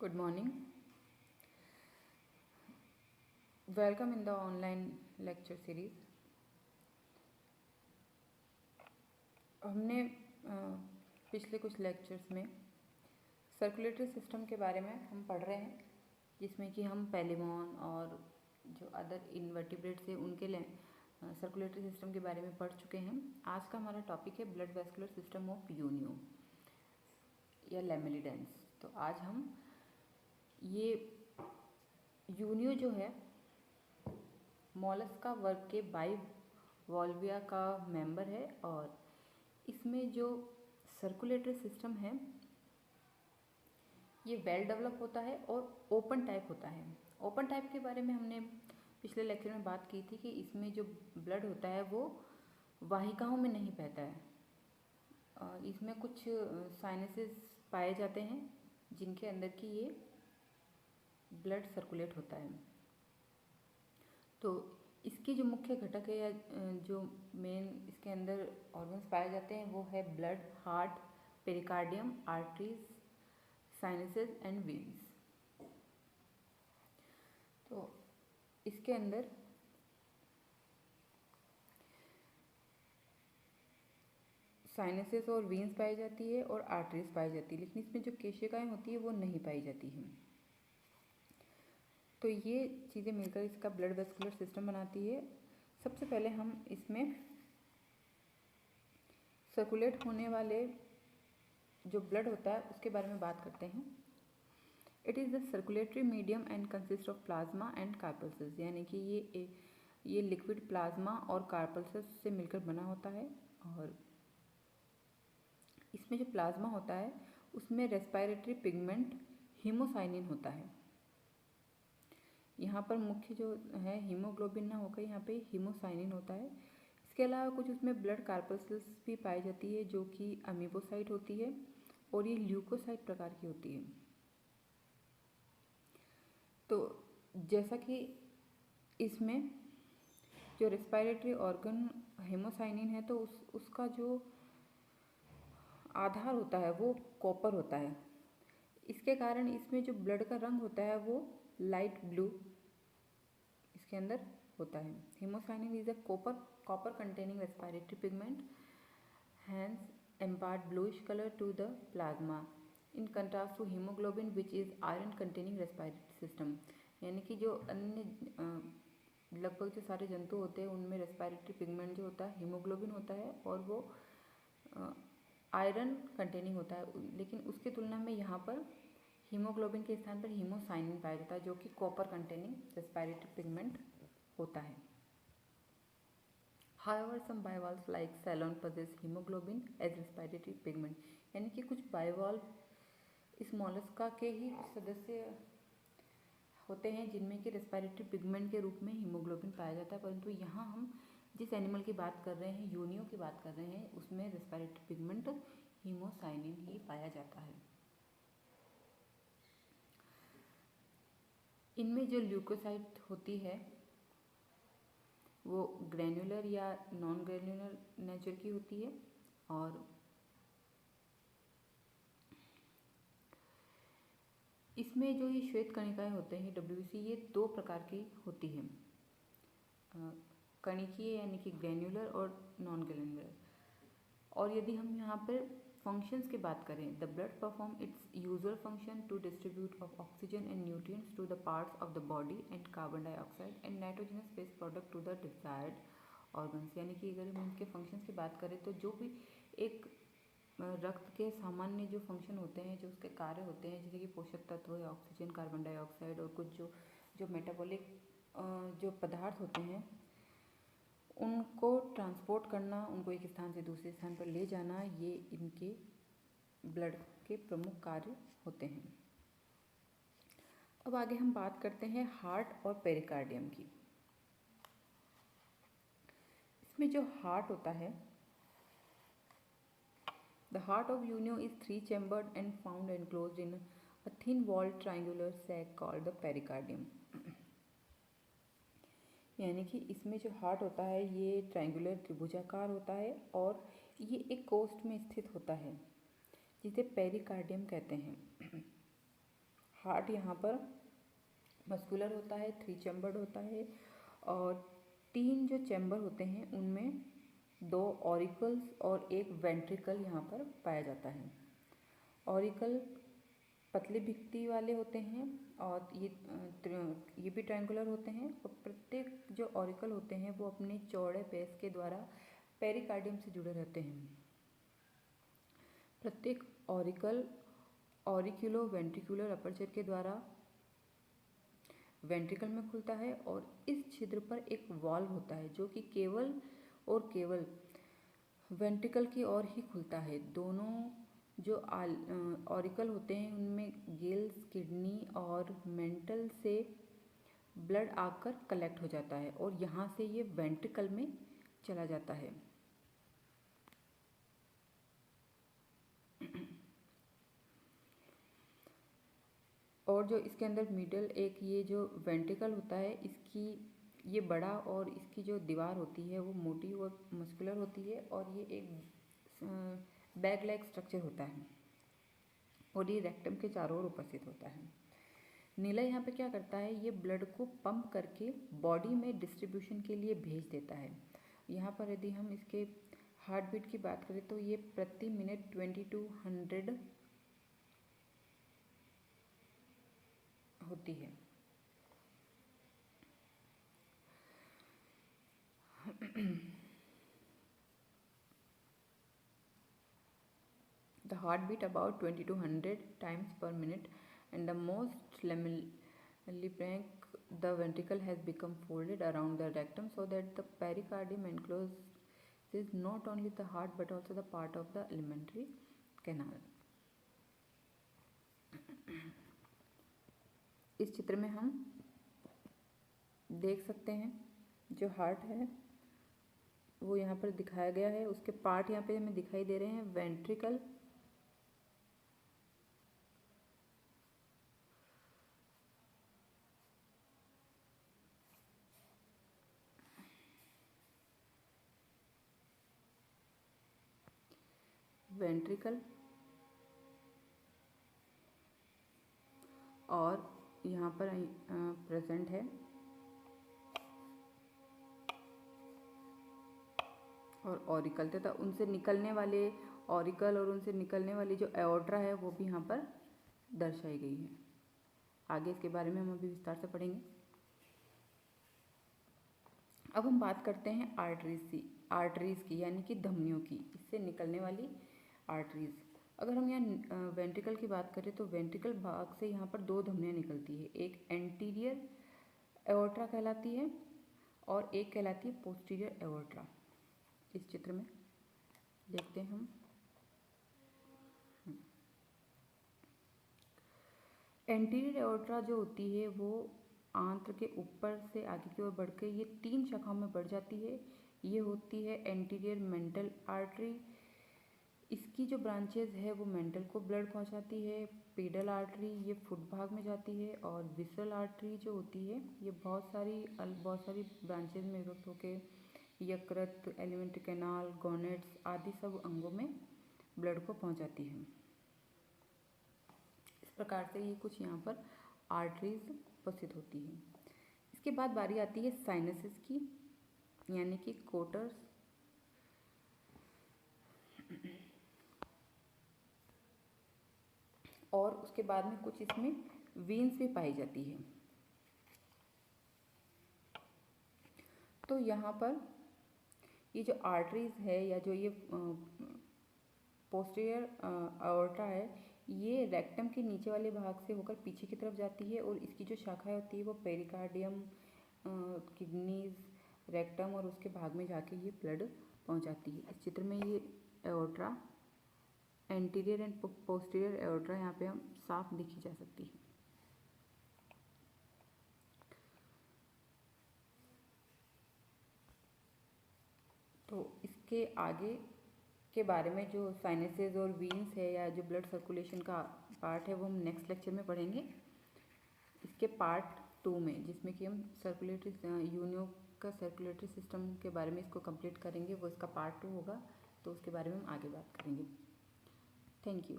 Good morning. Welcome in the online lecture series. हमने पिछले कुछ लेक्चर्स में सर्कुलेटरी सिस्टम के बारे में हम पढ़ रहे हैं, जिसमें कि हम पैलिमॉन और जो अदर इनवर्टिब्रेट्स हैं उनके सर्कुलेटरी सिस्टम के बारे में पढ़ चुके हैं। आज का हमारा टॉपिक है blood vascular system of Unio या लैमेलिडेंस। तो आज हम ये यूनियो जो है मोलस्का वर्ग के बाइवॉल्विया का मेंबर है और इसमें जो सर्कुलेटरी सिस्टम है ये वेल डेवलप होता है और ओपन टाइप होता है। ओपन टाइप के बारे में हमने पिछले लेक्चर में बात की थी कि इसमें जो ब्लड होता है वो वाहिकाओं में नहीं बहता है। इसमें कुछ साइनसेस पाए जाते हैं जिनके अंदर की ये ब्लड सर्कुलेट होता है। तो इसकी जो मुख्य घटक है या जो मेन इसके अंदर ऑर्गन्स पाए जाते हैं वो है blood, heart, pericardium, arteries, sinuses and veins. तो इसके अंदर साइनसेस और वेन्स पाई जाती है और आर्टरीज पाई जाती है, लेकिन इसमें जो केशिकाएं होती है वो नहीं पाई जाती हैं। तो ये चीज़ें मिलकर इसका ब्लड वेस्कुलर सिस्टम बनाती है। सबसे पहले हम इसमें सर्कुलेट होने वाले जो ब्लड होता है उसके बारे में बात करते हैं। It is the circulatory medium and consist of plasma and corpuscles, यानी कि ये लिक्विड प्लाज्मा और कार्पल्सेस से मिलकर बना होता है। और इसमें जो प्लाज्मा होता है उसमें रेस्पिरेटरी पिगमेंट हीमोसाइनिन होता है। यहाँ पर मुख्य जो है हीमोग्लोबिन ना होकर यहाँ पे हीमोसाइनिन होता है। इसके अलावा कुछ उसमें ब्लड कार्पल्सेस भी पाई जाती है जो कि अमीबोसाइट होती है और ये ल्यूकोसाइट प्रकार की होती है। तो जैसा कि इसमें जो रेस्पिरेटरी ऑर्गन हीमोसाइनिन है तो उसका जो आधार होता है वो कॉपर होता है। इसके कारण इसमें जो ब्लड का रंग होता है वो लाइट ब्लू इसके अंदर होता है। Haemocyanin is a copper containing respiratory pigment, hence impart bluish color to the plasma in contrast to hemoglobin which is iron containing respiratory system। यानी कि जो अन्य लगभग जो सारे जंतु होते हैं उनमें रेस्पिरेटरी पिगमेंट जो होता है हीमोग्लोबिन होता है और वो आयरन कंटेनिंग होता है, लेकिन उसकी तुलना में यहाँ पर हीमोग्लोबिन के स्थान पर हीमोसाइनिन पाया जाता है जो कि कॉपर कंटेनिंग रेस्पिरेटरी पिगमेंट होता है। However, some bivalves like Ceylon possess hemoglobin as respiratory pigment, यानी कि कुछ बाइवॉल्व इस मोलस्का के ही सदस्य होते हैं जिनमें कि रेस्पिरेटरी पिगमेंट के रूप में हीमोग्लोबिन पाया जाता है, परंतु यहाँ हम जिस एनिमल की बात कर रहे हैं, यूनियो की बात कर रहे हैं, उसमें रेस्पिरेटरी पिगमेंट हीमोसाइनिन ही पाया जाता है। इनमें जो ल्यूकोसाइट होती है वो ग्रैन्युलर या नॉन ग्रैन्युलर नेचर की होती है और इसमें जो ये श्वेत कणिकाएं होते हैं WBC ये दो प्रकार की होती हैं, कणिकीय यानी कि ग्रैन्युलर और नॉन ग्रैन्युलर। और यदि हम यहाँ पर फंक्शंस की बात करें, the blood perform its usual function to distribute of oxygen and nutrients to the parts of the body and carbon dioxide and nitrogenous based product to the desired organs. यानी कि अगर हम इनके फंक्शंस की बात करें तो जो भी एक रक्त के सामान्य जो फंक्शन होते हैं, जो उसके कार्य होते हैं, जैसे कि पोषक तत्व या ऑक्सीजन, कार्बन डाइऑक्साइड और कुछ जो मेटाबॉलिक जो पदार्थ होते हैं उनको ट्रांसपोर्ट करना, उनको एक स्थान से दूसरे स्थान पर ले जाना, ये इनके ब्लड के प्रमुख कार्य होते हैं। अब आगे हम बात करते हैं हार्ट और पेरिकार्डियम की। इसमें जो हार्ट होता है, the heart of Unio is three-chambered and found enclosed in a thin-walled triangular sac called the pericardium। यानी कि इसमें जो हार्ट होता है ये ट्रायंगुलर त्रिभुजाकार होता है और ये एक कोस्ट में स्थित होता है जिसे पेरिकार्डियम कहते हैं। हार्ट यहाँ पर मस्कुलर होता है, 3 चैम्बर्ड होता है और 3 जो चैम्बर होते हैं उनमें 2 ऑरिकल्स और 1 वेंट्रिकल यहाँ पर पाया जाता है। ऑरिकल पतली भित्ति वाले होते हैं और ये भी ट्रायंगुलर होते हैं और प्रत्येक जो ऑरिकल होते हैं वो अपने चौड़े बेस के द्वारा पेरिकार्डियम से जुड़े रहते हैं। प्रत्येक ऑरिकल ऑरिक्यूलो वेंट्रिकुलर अपर्चर के द्वारा वेंट्रिकल में खुलता है और इस छिद्र पर एक वाल्व होता है जो कि केवल वेंट्रिकल की ओर ही खुलता है। दोनों जो ऑरिकल होते हैं उनमें गिल्स, किडनी और मेंटल से ब्लड आकर कलेक्ट हो जाता है और यहाँ से ये वेंट्रिकल में चला जाता है। और जो इसके अंदर मिडल एक ये जो वेंट्रिकल होता है इसकी ये बड़ा और इसकी जो दीवार होती है वो मोटी और मस्कुलर होती है और ये एक बैग लाइक स्ट्रक्चर होता है और ये रेक्टम के चारों ओर उपस्थित होता है। नीला यहाँ पे क्या करता है, ये ब्लड को पंप करके बॉडी में डिस्ट्रीब्यूशन के लिए भेज देता है। यहाँ पर यदि हम इसके हार्ट बीट की बात करें तो ये प्रति मिनट 2200 होती है। The heartbeat about 2200 times per minute and the most lamellibranch the ventricle has become folded around the rectum so that the pericardium encloses not only the heart but also the part of the alimentary canal. इस चित्र में हम देख सकते हैं जो heart है वो यहाँ पर दिखाया गया है। उसके पार्ट यहाँ पे हमें दिखाई दे रहे हैं, वेंट्रिकल, और यहाँ पर प्रेजेंट है और ऑरिकल तथा उनसे निकलने वाले ऑरिकल और उनसे निकलने वाली जो एओर्ट्रा है वो भी यहाँ पर दर्शाई गई है। आगे इसके बारे में हम अभी विस्तार से पढ़ेंगे। अब हम बात करते हैं आर्टरीज की यानी कि धमनियों की, इससे निकलने वाली आर्टरीज। अगर हम यहाँ वेंट्रिकल की बात करें तो वेंट्रिकल भाग से यहाँ पर 2 धमनियाँ निकलती है, एक एंटीरियर एओर्ट्रा कहलाती है और एक कहलाती है पोस्टीरियर एओर्ट्रा। इस चित्र में देखते हैं हम। एंटीरियर एओर्ट्रा जो होती है वो आंत्र के ऊपर से आगे की ओर बढ़ के ये 3 शाखाओं में बढ़ जाती है। ये होती है एंटीरियर मेंटल आर्टरी। इसकी जो ब्रांचेज है वो मेंटल को ब्लड पहुंचाती है। पेडल आर्टरी ये फुट भाग में जाती है और विसरल आर्टरी जो होती है ये बहुत सारी ब्रांचेज में विभक्त होकर यकृत, एलिमेंट्री कैनाल, गोनेट्स आदि सब अंगों में ब्लड को पहुंचाती है। इस प्रकार से ये कुछ यहाँ पर आर्टरीज उपस्थित होती है। इसके बाद बारी आती है साइनसेस की यानी कि कोटर्स। और उसके बाद में कुछ इसमें वीन्स भी पाई जाती है। तो यहाँ पर ये जो आर्टरीज है या जो ये पोस्टीरियर एओर्ट्रा है ये रेक्टम के नीचे वाले भाग से होकर पीछे की तरफ जाती है और इसकी जो शाखाएं होती है वो पेरिकार्डियम, किडनीज, रेक्टम और उसके भाग में जाके ये ब्लड पहुंचाती है। इस चित्र में ये एओर्ट्रा, एंटीरियर एंड पोस्टीरियर एओर्ट्रा यहाँ पे हम साफ दिखी जा सकती है। तो इसके आगे के बारे में जो साइनसेस और वीन्स है या जो ब्लड सर्कुलेशन का पार्ट है वो हम नेक्स्ट लेक्चर में पढ़ेंगे। इसके पार्ट 2 में जिसमें कि हम यूनियो का सर्कुलेटरी सिस्टम के बारे में इसको कंप्लीट करेंगे, वो इसका पार्ट 2 होगा। तो उसके बारे में हम आगे बात करेंगे। Thank you.